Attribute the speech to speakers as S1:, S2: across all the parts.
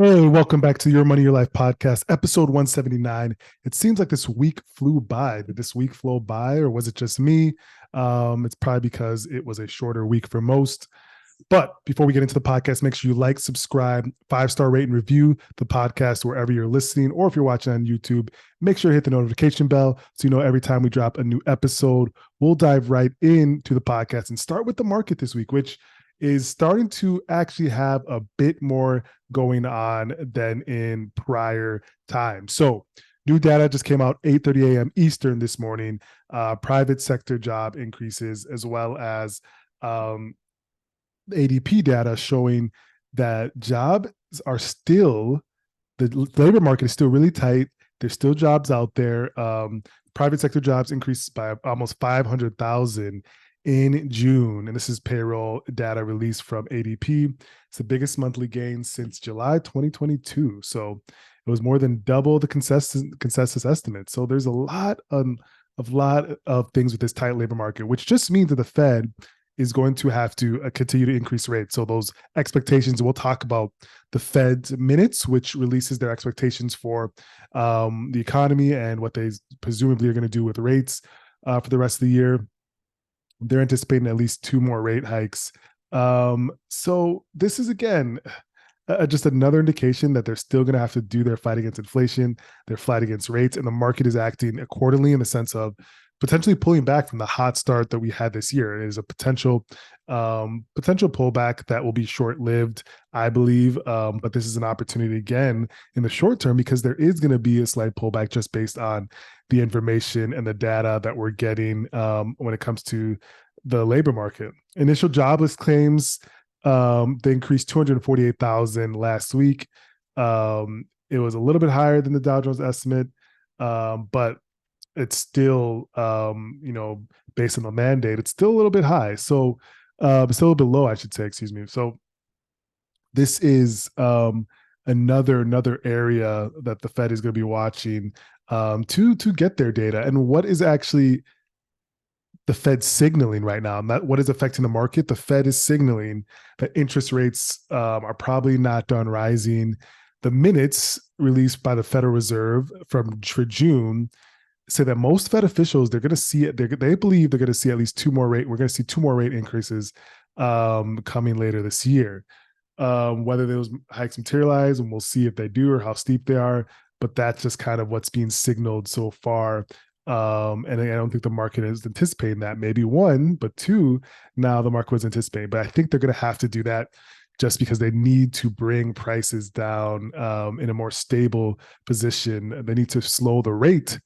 S1: Hey, welcome back to Your Money, Your Life podcast, episode 179. It seems like this week flew by. Did this week flow by, or was it just me? It's probably because it was a shorter week for most. But before we get into the podcast, make sure you like, subscribe, 5-star rate, and review the podcast wherever you're listening, or if you're watching on YouTube, make sure you hit the notification bell so you know every time we drop a new episode. We'll dive right into the podcast and start with the market this week, which is starting to actually have a bit more going on than in prior times. So, new data just came out 8:30 a.m. Eastern this morning. Private sector job increases, as well as ADP data showing that jobs are still, the labor market is still really tight. There's still jobs out there. Private sector jobs increased by almost 500,000 in June. And this is payroll data released from ADP. It's the biggest monthly gain since July 2022. So it was more than double the consensus estimate. So there's a lot of things with this tight labor market, which just means that the Fed is going to have to continue to increase rates. So those expectations, we'll talk about the Fed's minutes, which releases their expectations for the economy and what they presumably are going to do with rates for the rest of the year. They're anticipating at least 2 more rate hikes. So this is, again, just another indication that they're still going to have to do their fight against inflation, their fight against rates, and the market is acting accordingly in the sense of potentially pulling back from the hot start that we had this year. It is a potential pullback that will be short-lived, I believe. But this is an opportunity again in the short term, because there is going to be a slight pullback just based on the information and the data that we're getting when it comes to the labor market. Initial jobless claims, they increased 248,000 last week. It was a little bit higher than the Dow Jones estimate, but it's still, based on the mandate, it's still a little bit high. So it's still a little bit low, I should say, excuse me. So this is another area that the Fed is going to be watching to get their data. And what is actually the Fed signaling right now, and that what is affecting the market? The Fed is signaling that interest rates are probably not done rising. The minutes released by the Federal Reserve for June say that most Fed officials, they're going to see it. They believe they're going to see at least 2 more rate. We're going to see 2 more rate increases coming later this year. Whether those hikes materialize, and we'll see if they do or how steep they are. But that's just kind of what's being signaled so far. And I don't think the market is anticipating that. Maybe 1, but 2, now the market was anticipating. But I think they're going to have to do that just because they need to bring prices down in a more stable position. They need to slow the rate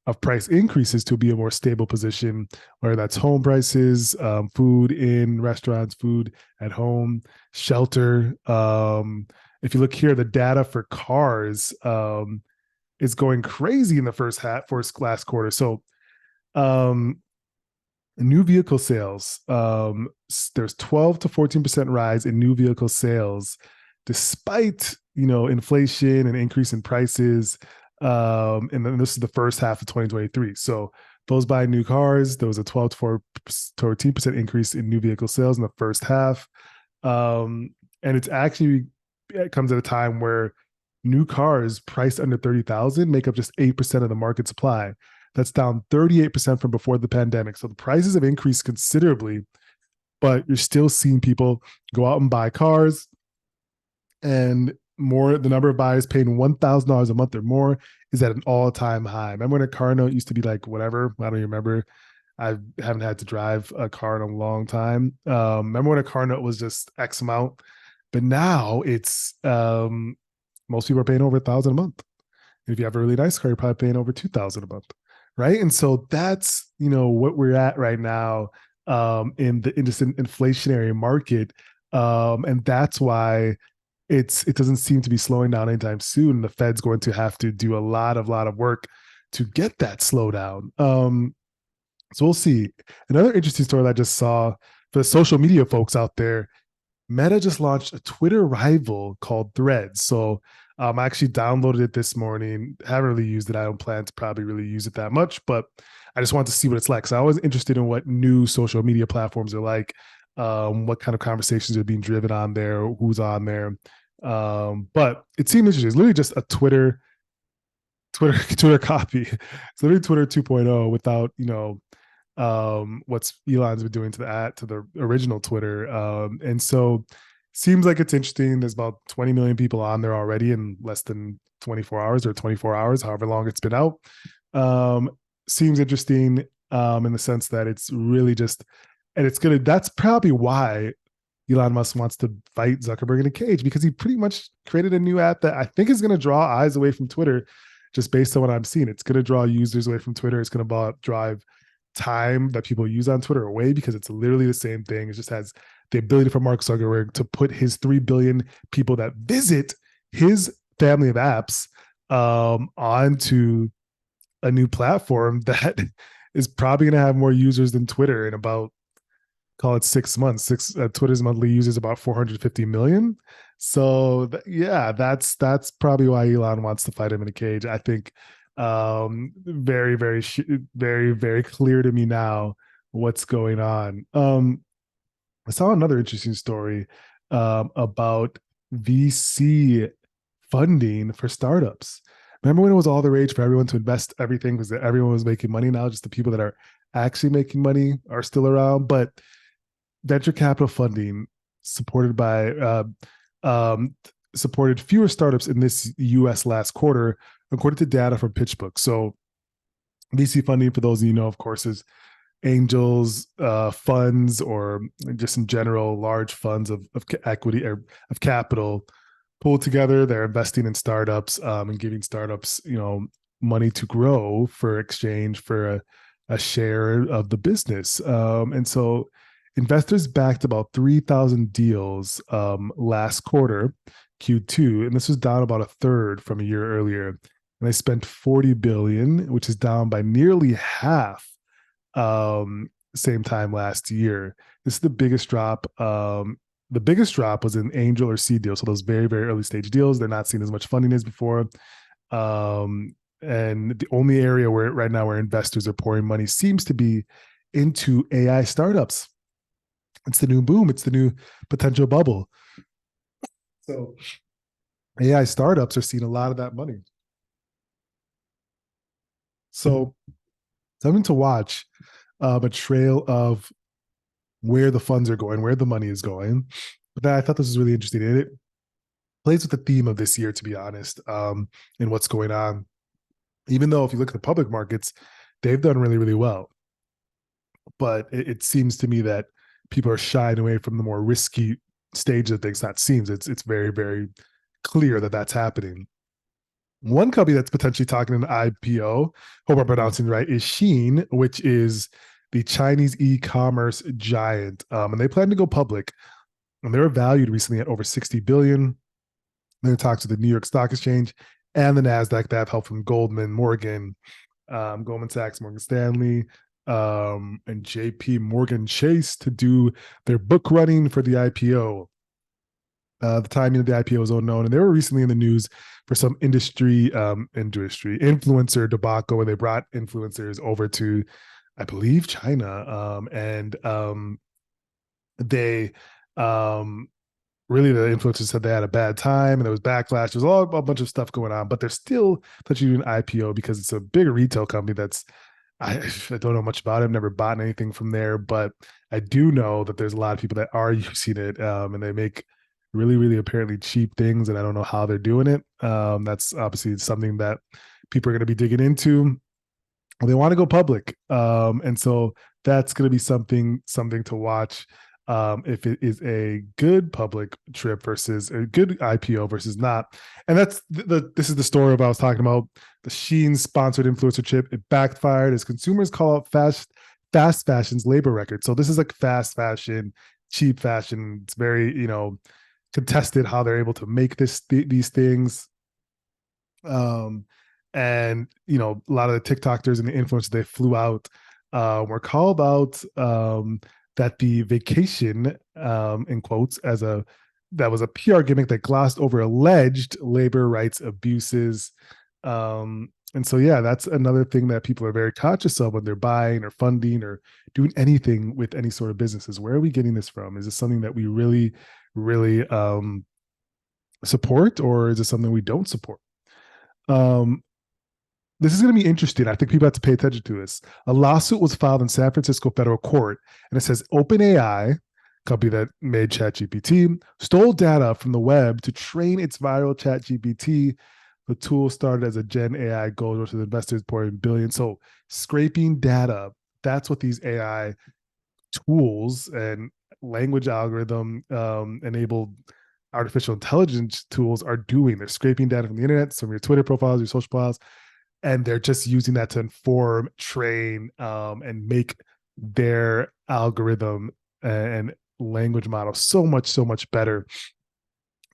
S1: of price increases to be a more stable position, whether that's home prices, food in restaurants, food at home, shelter. If you look here, the data for cars is going crazy in the first last quarter. So new vehicle sales, there's 12 to 14% rise in new vehicle sales, despite inflation and increase in prices. And then this is the first half of 2023. So those buying new cars, there was a 12 to 14% increase in new vehicle sales in the first half. And it comes at a time where new cars priced under 30,000 make up just 8% of the market supply. That's down 38% from before the pandemic. So the prices have increased considerably, but you're still seeing people go out and buy cars, and the number of buyers paying $1,000 a month or more is at an all-time high. Remember when a car note used to be like whatever? I don't even remember. I haven't had to drive a car in a long time. Remember when a car note was just X amount? But now it's most people are paying over $1,000 a month. And if you have a really nice car, you're probably paying over $2,000 a month, right? And so that's what we're at right now in this inflationary market, and that's why it doesn't seem to be slowing down anytime soon. The Fed's going to have to do a lot of work to get that slowdown. So we'll see. Another interesting story that I just saw for the social media folks out there, Meta just launched a Twitter rival called Threads. So I actually downloaded it this morning. Haven't really used it. I don't plan to probably really use it that much, but I just wanted to see what it's like. So I was interested in what new social media platforms are like, what kind of conversations are being driven on there, who's on there. But it seemed interesting. It's literally just a Twitter copy. It's literally Twitter 2.0 without, what's Elon's been doing to the original Twitter. And so seems like it's interesting. There's about 20 million people on there already in less than 24 hours or 24 hours, however long it's been out. Um, Seems interesting in the sense that it's really just, and that's probably why Elon Musk wants to fight Zuckerberg in a cage, because he pretty much created a new app that I think is going to draw eyes away from Twitter just based on what I'm seeing. It's going to draw users away from Twitter. It's going to drive time that people use on Twitter away, because it's literally the same thing. It just has the ability for Mark Zuckerberg to put his 3 billion people that visit his family of apps onto a new platform that is probably going to have more users than Twitter in about, call it 6 months. Twitter's monthly users about 450 million. So yeah, that's probably why Elon wants to fight him in a cage. I think very very very clear to me now what's going on. I saw another interesting story about VC funding for startups. Remember when it was all the rage for everyone to invest everything because everyone was making money? Now just the people that are actually making money are still around. But venture capital funding supported by um, supported fewer startups in this U.S. last quarter, according to data from PitchBook. So VC funding, for those of you know, of course, is angels, funds, or just in general large funds of equity or of capital pulled together. They're investing in startups and giving startups, money to grow for exchange for a share of the business. And so investors backed about 3,000 deals last quarter, Q2, and this was down about a third from a year earlier. And they spent 40 billion, which is down by nearly half same time last year. This is the biggest drop. The biggest drop was in angel or seed deals, so those very very early stage deals. They're not seeing as much funding as before. And the only area where right now where investors are pouring money seems to be into AI startups. It's the new boom. It's the new potential bubble. So AI startups are seeing a lot of that money. So something to watch, a trail of where the funds are going, where the money is going. But I thought this was really interesting. And it plays with the theme of this year, to be honest, and what's going on. Even though if you look at the public markets, they've done really, really well. But it seems to me that people are shying away from the more risky stage of things. Not seems, it's very, very clear that that's happening. One company that's potentially talking an IPO, hope I'm pronouncing right, is Shein, which is the Chinese e-commerce giant, and they plan to go public. And they were valued recently at over 60 billion. They're in talks with the New York Stock Exchange and the Nasdaq. They have help from Goldman Sachs, Morgan Stanley, and JP Morgan Chase to do their book running for the IPO. The timing of the IPO is unknown, and they were recently in the news for some industry influencer debacle where they brought influencers over to, I believe, China, and they really, the influencers said they had a bad time and there was backlash. There's a bunch of stuff going on, but they're still touching an IPO because it's a bigger retail company that's I don't know much about it. I've never bought anything from there, but I do know that there's a lot of people that are using it, and they make really, really apparently cheap things, and I don't know how they're doing it. That's obviously something that people are going to be digging into. They want to go public, and so that's going to be something to watch. If it is a good public trip versus a good IPO versus not. And that's this is the story of I was talking about the Shein sponsored influencer chip. It backfired as consumers call out fast fashion's labor record. So this is like fast fashion, cheap fashion. It's very, contested how they're able to make these things. Um, and a lot of the TikTokers and the influencers they flew out were called out that the vacation, in quotes, that was a PR gimmick that glossed over alleged labor rights abuses. And so, yeah, that's another thing that people are very conscious of when they're buying or funding or doing anything with any sort of businesses. Where are we getting this from? Is this something that we really, really support, or is it something we don't support? Um, this is going to be interesting. I think people have to pay attention to this. A lawsuit was filed in San Francisco federal court, and it says OpenAI, company that made ChatGPT, stole data from the web to train its viral ChatGPT. The tool started as a Gen AI goal to the investors pouring billions. So scraping data, that's what these AI tools and language algorithm enabled artificial intelligence tools are doing. They're scraping data from the internet, some of your Twitter profiles, your social profiles, and they're just using that to inform, train, and make their algorithm and language model so much better.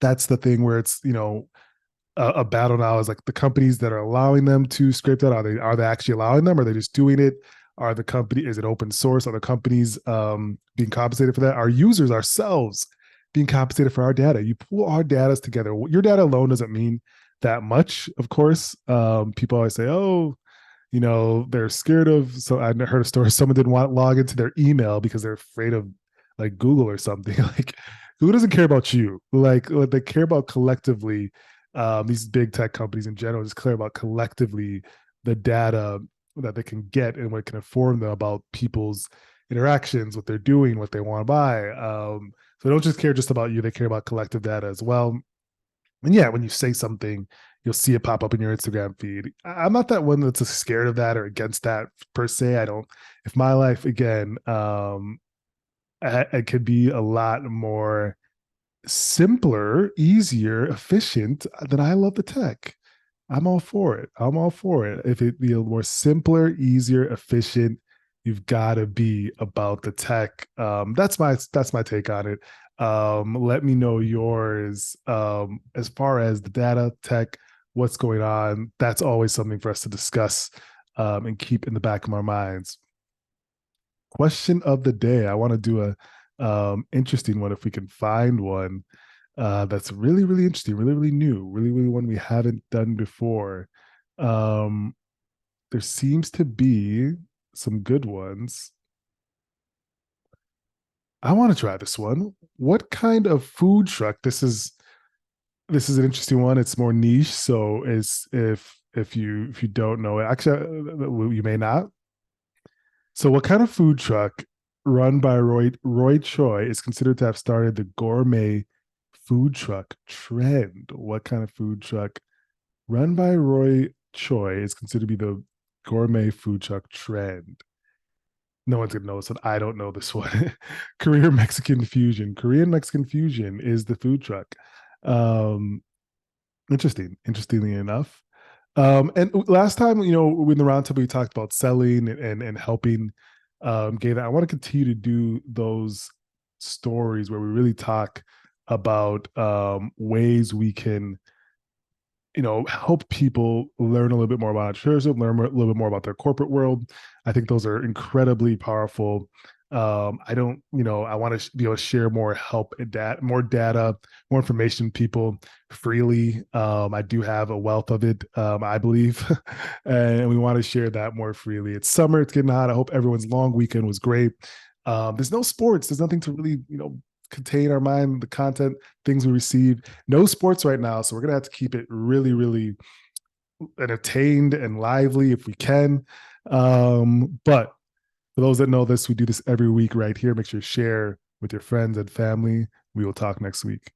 S1: That's the thing where it's, a battle now is like the companies that are allowing them to scrape that. Are they actually allowing them? Or are they just doing it? Are the company, is it open source? Are the companies being compensated for that? Our users ourselves being compensated for our data? You pull our data together. Your data alone doesn't mean that much, of course. People always say, oh, they're scared of. So I heard a story. Someone didn't want to log into their email because they're afraid of like Google or something. Like Google doesn't care about you. Like what they care about collectively, these big tech companies in general just care about collectively the data that they can get and what can inform them about people's interactions, what they're doing, what they want to buy. So they don't just care just about you; they care about collective data as well. And yeah, when you say something, you'll see it pop up in your Instagram feed. I'm not that one that's scared of that or against that per se. I don't. If my life again, it could be a lot more simpler, easier, efficient, then I love the tech. I'm all for it. I'm all for it. If it be a more simpler, easier, efficient, you've got to be about the tech. That's my take on it. Let me know yours. As far as the data tech, what's going on? That's always something for us to discuss and keep in the back of our minds. Question of the day. I want to do a interesting one if we can find one that's really, really interesting, really, really new, really, really one we haven't done before. Um, there seems to be some good ones. I want to try this one. What kind of food truck? This is an interesting one. It's more niche, so is if you don't know it, actually, you may not. So, what kind of food truck run by Roy Choi is considered to have started the gourmet food truck trend? What kind of food truck run by Roy Choi is considered to be the gourmet food truck trend? No one's gonna know this one. I don't know this one. Korean Mexican fusion. Korean Mexican fusion is the food truck. Um, Interesting. Interestingly enough. And last time, in the roundtable, we talked about selling and helping gain that. I want to continue to do those stories where we really talk about ways we can help people learn a little bit more about entrepreneurship, learn a little bit more about their corporate world. I think those are incredibly powerful. I don't, I want to be able to share more help and more data, more information people freely. I do have a wealth of it, I believe, and we want to share that more freely. It's summer, it's getting hot. I hope everyone's long weekend was great. There's no sports. There's nothing to really, contain our mind, the content, things we receive. No sports right now, so we're gonna have to keep it really, really entertained and lively if we can. But for those that know this, we do this every week right here. Make sure you share with your friends and family. We will talk next week.